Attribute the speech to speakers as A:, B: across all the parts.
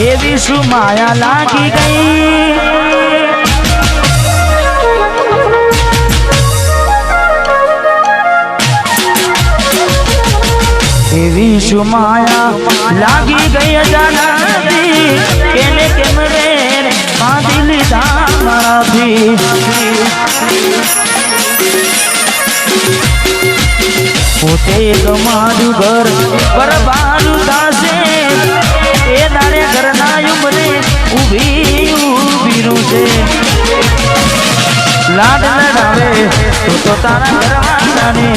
A: એવી શું માયા લાગી ગઈ, એવી શું માયા લાગી ગઈ અજાણતી, એને કેમ રે બાંધી લીધા મારાથી। પોતે ગમાડ્યું ઘર બરબાદ થશે, એ દાડે ઘરના ઉંમરે ઊભી ઊભીનું છે। લાડ લડાવે તો તારા ઘરવાળાને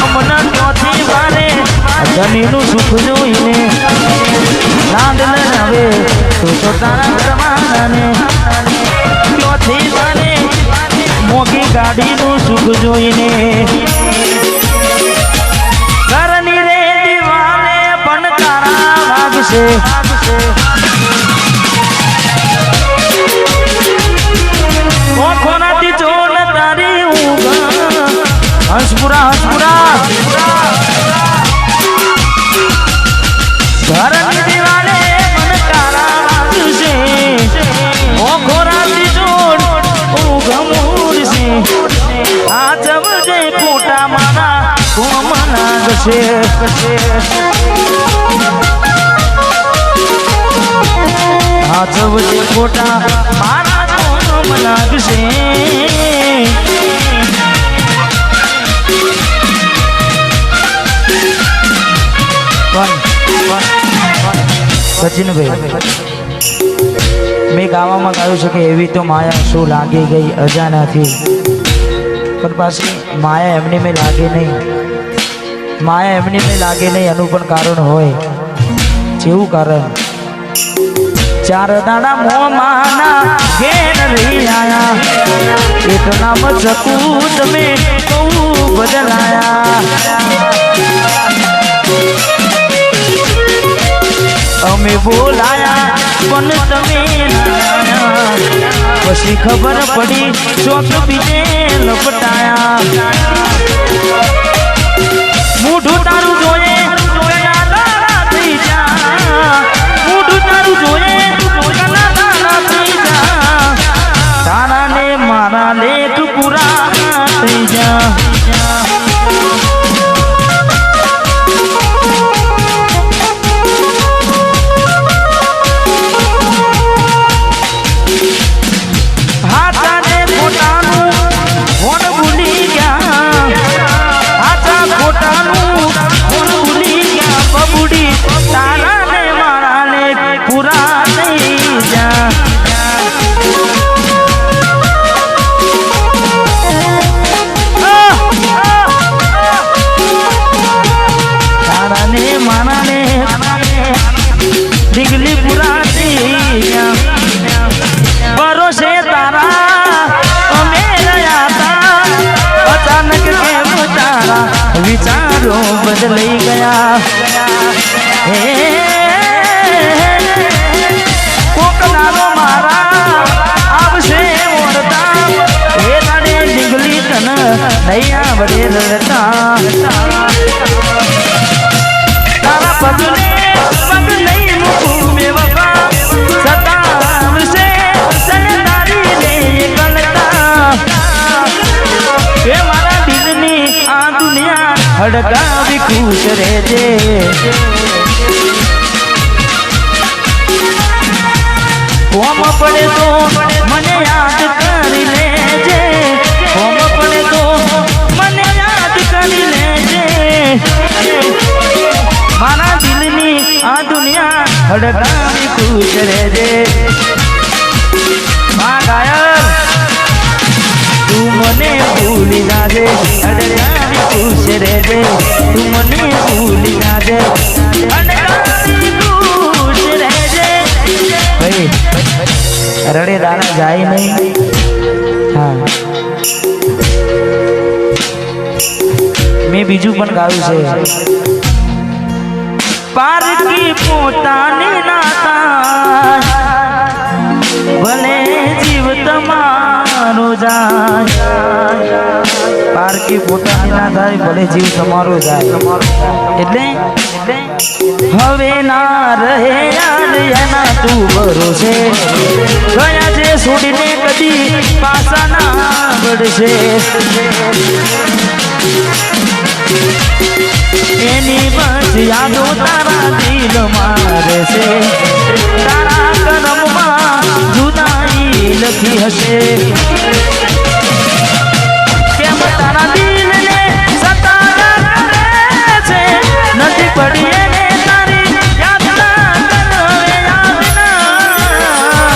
A: અમના ક્યોથી વારે જમીનું સુખ જોઈને, લાડ લડાવે તો તારા ઘરવાળાને ક્યોથી વારે મોગી ગાડીનું સુખ જોઈને। ઘરની રે દીવાને પણ તારા વાગશે, ઓખોનાથી જોન તારી ઊંઘ હંસપુરા હંસપુરા। ઘરની દીવાને પણ તારા વાગશે, ઓખોનાથી જોન ઊંઘ મૂરશે। આ જવજે ફોટા મારા કોમ લાગશે, આ જવજે ફોટા મારા કોમ લાગશે। સચિનભાઈ, મેં ગાવામાં ગાયું છે કે એવી તો માયા શું લાગી ગઈ અજાણાથી, પણ પાછી માયા એમની મેં લાગે નહીં, માયા એમની મેં લાગે નહીં, એનું પણ કારણ હોય। જેવું કારણ, ચાર દાડા મોમાના ઘેર રહી આયા, એક નામ ચકુ તમે બહુ બદલાયા। અમે બોલાયા પણ તમે પછી ખબર પડી ચોક બીજે લપટાયા। મોઢું તારું જોયે થઈ જા, મોઢું તારું જોયે થઈ જા, તારા ને મારા લેખ પૂરા થઈ જા। વિચારો બદલાઈ ગયા, હે કોક દાડો મારા આવશે ઓરતા, એ દાડે જીગલી તન નહીં આવડે રડતા। તારા પગને પગ નહીં મૂકું બેવફા, સતા આવશે તારી ને એકલતા। એ મારા દિલની આ દુનિયા હડકાવી ખુશ રહેજે, કોમ પડે તો મને યાદ કરી લેજે, કોમ પડે તો મને યાદ કરી લેજે। મારા દિલની આ દુનિયા હડકાવી ખુશ રહેજે। મા ગાયર તું મને ભૂલી જાજે, હડકાવી ખુશ રહેજે, તું મને ભૂલી જાજે, હડકાવી ખુશ રહેજે। ભાઈ રડે દાણા જાય નહીં, હા મેં બીજું પણ ગાયું છે, પારકી પોતાની નાતા ભલે જીવ તમારો જાય, બાકી પોતાની ના થાય ભલે જીવ તમારો જાય એટલે હવે ના રહે યાદ એના તું ભરોસે ગયા છે છોડીને કદી પાછા ના વળશે એની બસ યાદો તારા દિલ મારે છે તારા કરમમાં જુદાઈ લખી હશે કેમ તારા દિલને સતારા કરે છે નથી પડી એને તારી યાદ ના કરવે યાદ ના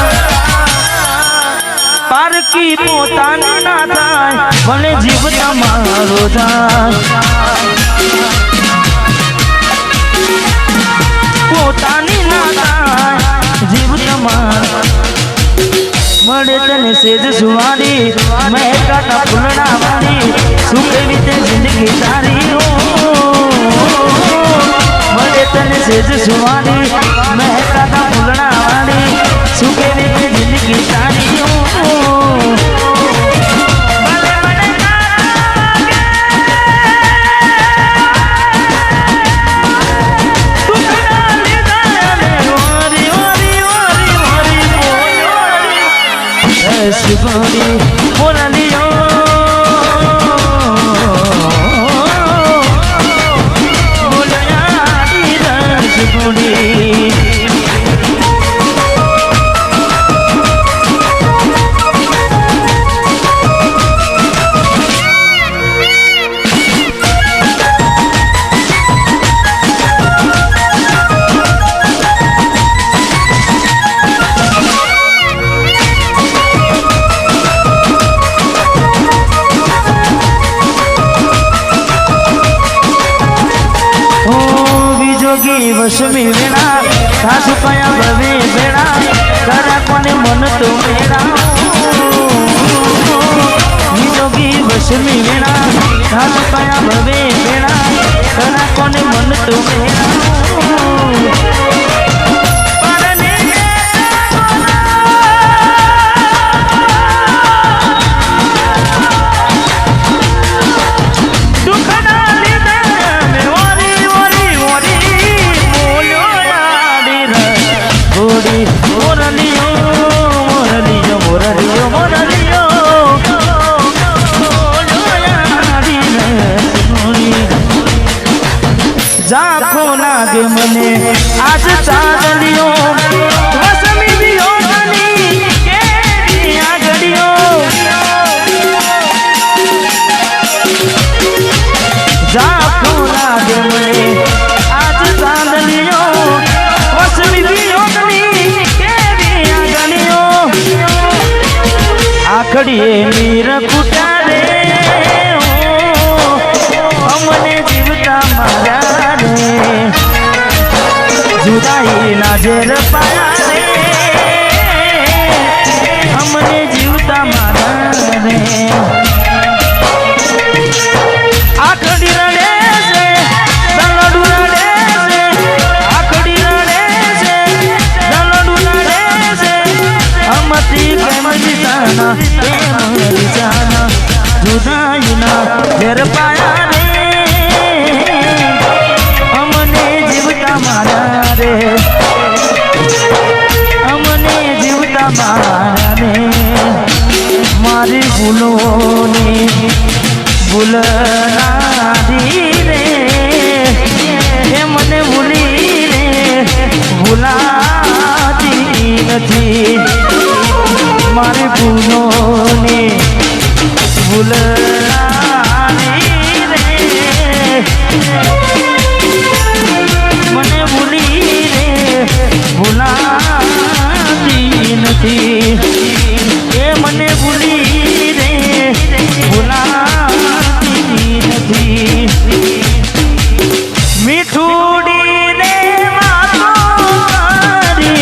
A: પારકી પોતાની ના થાય ભલે જીવ તમારો જાય પોતાની ના થાય જીવ તમારો મળે તને સેજ સુવારી મહેકાતા ફૂલડા વાળી શું કેવી તે જિંદગી તારી મળે તને સેજ સુવારી મહેકાતા ફૂલડા વાળી શું કેવી તે જિંદગી તારી Shibori, Moraliyo, Molayadi, Shibori. वशमी वेणा सासु पाया भवे बेड़ा करा कोने मन तो मेरा जोगी वशमी वेणा सासु पाया भवे बेड़ा करा कोने मन तो मेरा મને આજ ચાંદલિયો વસમી દિયો ગની કેરી આગળિયો જાખો લાગે મને આજ ચાંદલિયો વસમી દિયો ગની કેરી આગળિયો આખડીએ મીર કુટા રે અમને જીવતા મારા રે जुदाई ना जेर पाया रे हमने जीवता मारा रे आखड़ी रड़े से दलडू रड़े से आखड़ी रड़े से दलडू रड़े से हमती प्रेम जिताना प्रेम जिताना जुदाई ना जेर पाया रे हमने जीवता मारा अमने जीवता मारे मारी भूलोनी भूलना दी रे हे मने भूली रे भूलाती नहीं मारी भूलोनी भूलना दी रे मने भूली भूलाती नहीं ये मने भूली रे भूलाती नहीं मीठूडी ने मारी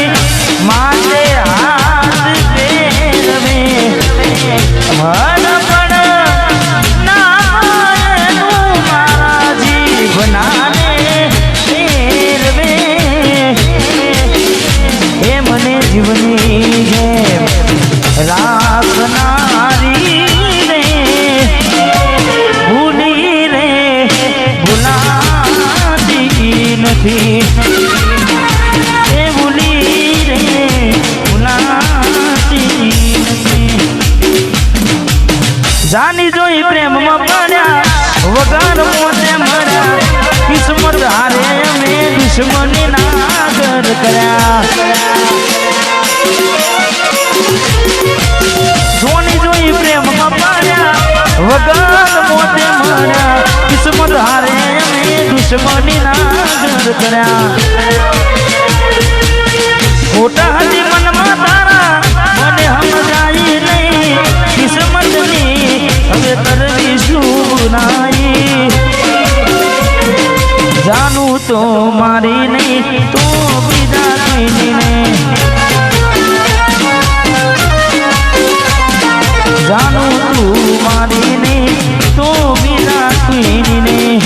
A: माथे हाथ फेरवे मन पण ना मारा जीवनाने फेरवे हे मने जीवनी है राख જોઈ પ્રેમમાં પડ્યા વગર મોતે મળ્યા કિસ્મત હારે અમે દુશ્મની ના ઘર કર્યા જોની જોઈ પ્રેમમાં પડ્યા વગર મોતે મળ્યા કિસ્મત હારે અમે દુશ્મની ના ઘર કર્યા ખોટા હતી મનમાં તારા મને સમજાય નહીં કિસ્મતની હવે કરવી શું નાઈ જાનું તો મારી નહીં તો બીજા કોઈની નહીં જાનું તું મારી નહીં તો બીજા કોઈની નહીં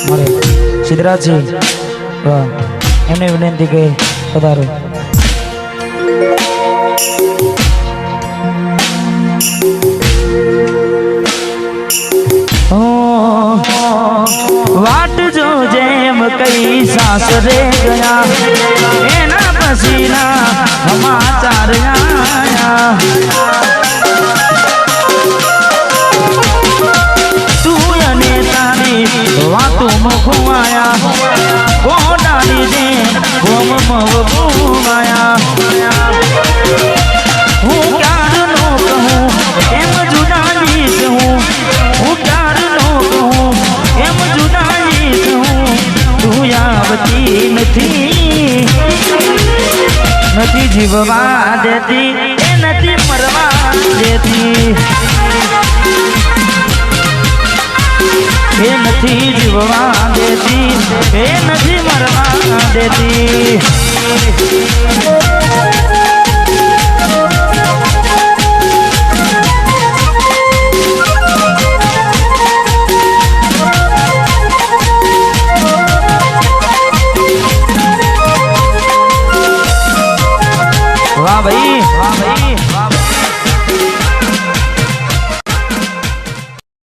A: મારે સિદ્ધરાજજી એમને વિનંતી કે પધારો વાટ જો જેમ કઈ સાસરે ગયા એના પછીના સમાચાર આયા વાતો મખવાયા કોડાની દે ગોમ મવગુમાયા હું ક્યાર નો કહું એમ જુદાઈ કહું હું ક્યાર નો કહું એમ જુદાઈ કહું તું આવતી નથી નથી જીવવા દેતી એ નથી મરવા દેતી એ નથી જીવવા દેતી એ નથી મરવા દેતી